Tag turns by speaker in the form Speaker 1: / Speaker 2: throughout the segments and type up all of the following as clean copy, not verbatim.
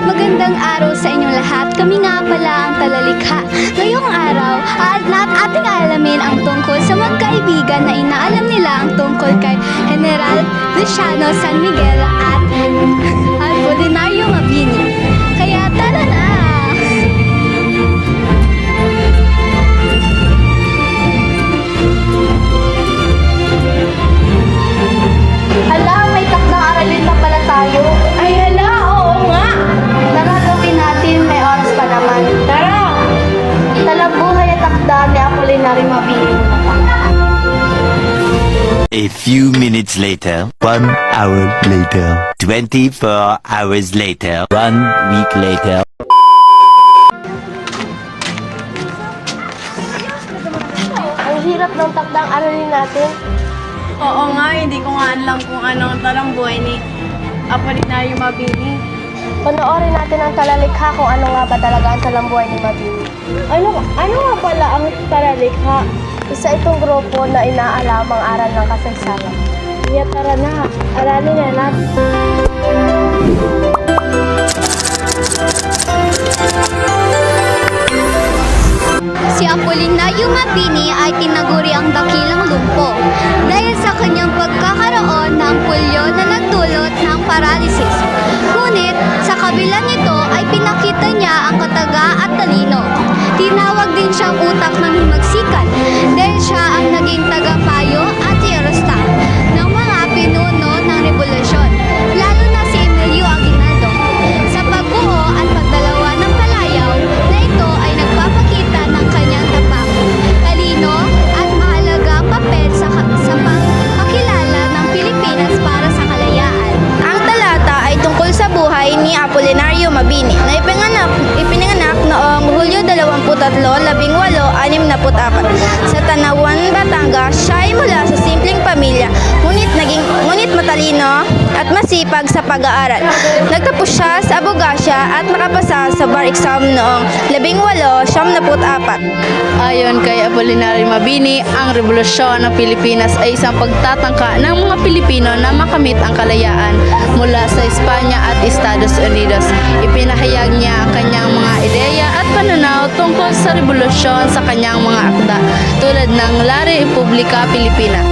Speaker 1: Magandang araw sa inyong lahat. Kami nga pala ang Talalikha. Ngayong araw, ating alamin ang tungkol sa magkaibigan na inaalam nila ang tungkol kay General Luciano San Miguel at Apolinario Mabini. Kaya tara na!
Speaker 2: Hala, may takdang aralin pa pala tayo.
Speaker 1: Ay hala, oo nga!
Speaker 2: Tara, gawin natin, may oras pa naman.
Speaker 1: Tara!
Speaker 2: Talabuhay at takda ni Apolinario Mabini.
Speaker 3: A few minutes later, 1 hour later, 24 hours later, 1 week later.
Speaker 2: Ang hirap ng takdang aralin natin.
Speaker 4: Oo nga, hindi ko nga alam kung anong talambuhay ni Apolinario Mabini.
Speaker 2: Panoorin natin ang Talalikha kung ano nga ba talaga ang talambuhay ni Mabini.
Speaker 4: Ano nga pala ang Talalikha?
Speaker 2: Isa itong grupo na inaalam ang aral ng kasaysayan.
Speaker 4: Kaya tara na, aralin na natin.
Speaker 1: Si Apolinario Mabini ay tinaguri ang dakilang lumpo dahil sa kanyang pagkakaroon ng pulyo na nagdulot ng paralysis. Ngunit sa kabila nito ay pinakita niya ang kataga at talino. Tinawag din siyang utak ng himagsikan dahil siya ang naging tagapayo at hierostaff ng mga pinuno ng revolusyon, lalo na si Emilio Aguinaldo. Sa pagbuo at pagdalawa ng palayaw na ito ay nagpapakita ng kanyang tapat, talino at mahalagang papel sa pagpakilala ng Pilipinas para sa kalayaan.
Speaker 2: Ang talata ay tungkol sa buhay ni Apolinario Mabini na ipinanganak noong Hulyo 23, 1864 sa Tanawan, Batangas. Siya ay mula sa simpleng pamilya, ngunit matalino at masipag sa pag-aaral. Nagtapos siya sa abogasya at nakapasa sa bar exam noong 1874.
Speaker 4: Ayon kay Apolinario Mabini, ang revolusyon ng Pilipinas ay isang pagtatangka ng mga Pilipino na makamit ang kalayaan mula sa Espanya at Estados Unidos. Ipinahayag niya ang kanyang mga ideya at pananaw tungkol sa revolusyon sa kanyang mga akda tulad ng La Republika Pilipina.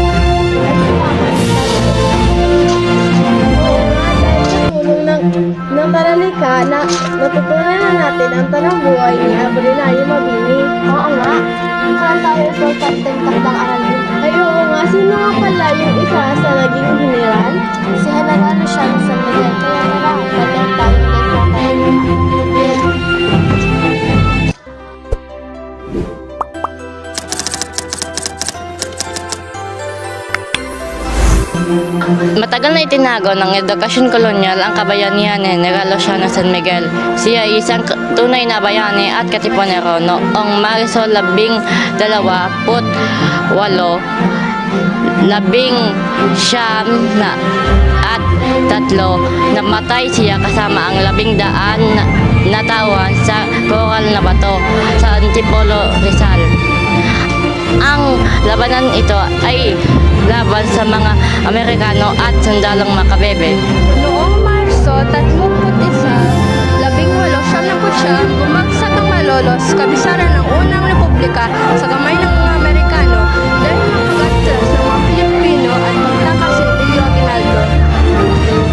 Speaker 2: Tulong ng Talalikha na natutunan na natin ang talambuhay ni Apolinario Mabini. Oo nga. Saan tayo sa takdang aralin? Ay oo nga, sino nga pala yung isa sa naging general? Si General Luciano San Miguel. Kaya tara, ganyan tayo ulit sa Talalikha.
Speaker 5: Matagal na itinago ng edukasyon kolonyal ang kabayanihan ni General Luciano San Miguel. Siya ay isang tunay na bayani at katipunero noong Marisol 12, 1903 namatay siya kasama ang 100 na tawan sa koral na bato sa Antipolo, Rizal. Ang labanan ito ay laban sa mga Amerikano at sundalong Makabebe.
Speaker 4: Noong Marso 31, 1879, bumagsak ang Malolos, kabisaran ng unang republika sa kamay ng mga Amerikano dahil makagatras ng mga Pilipino at pagtakas si Emilio Aguinaldo.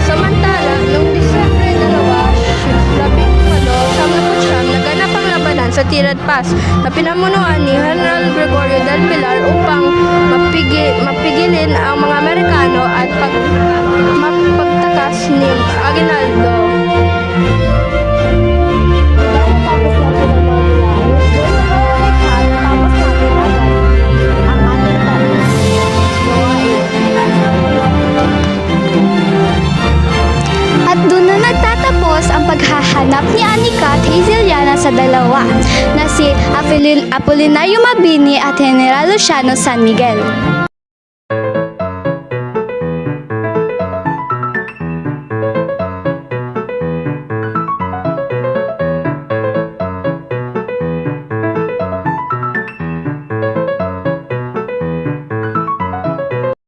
Speaker 4: Samantala, noong Disyembre 1879, naganap ang labanan sa Tirad Pass na pinamunuan ni General Gregorio del Pilar upang mapigilin ang mga Amerikano at mapagtakas ni Aguinaldo.
Speaker 1: At doon na nagtatapos ang paghahanap ni Anika at Hazeliana sa dalawa na si Apolinario Mabini at General Luciano San Miguel.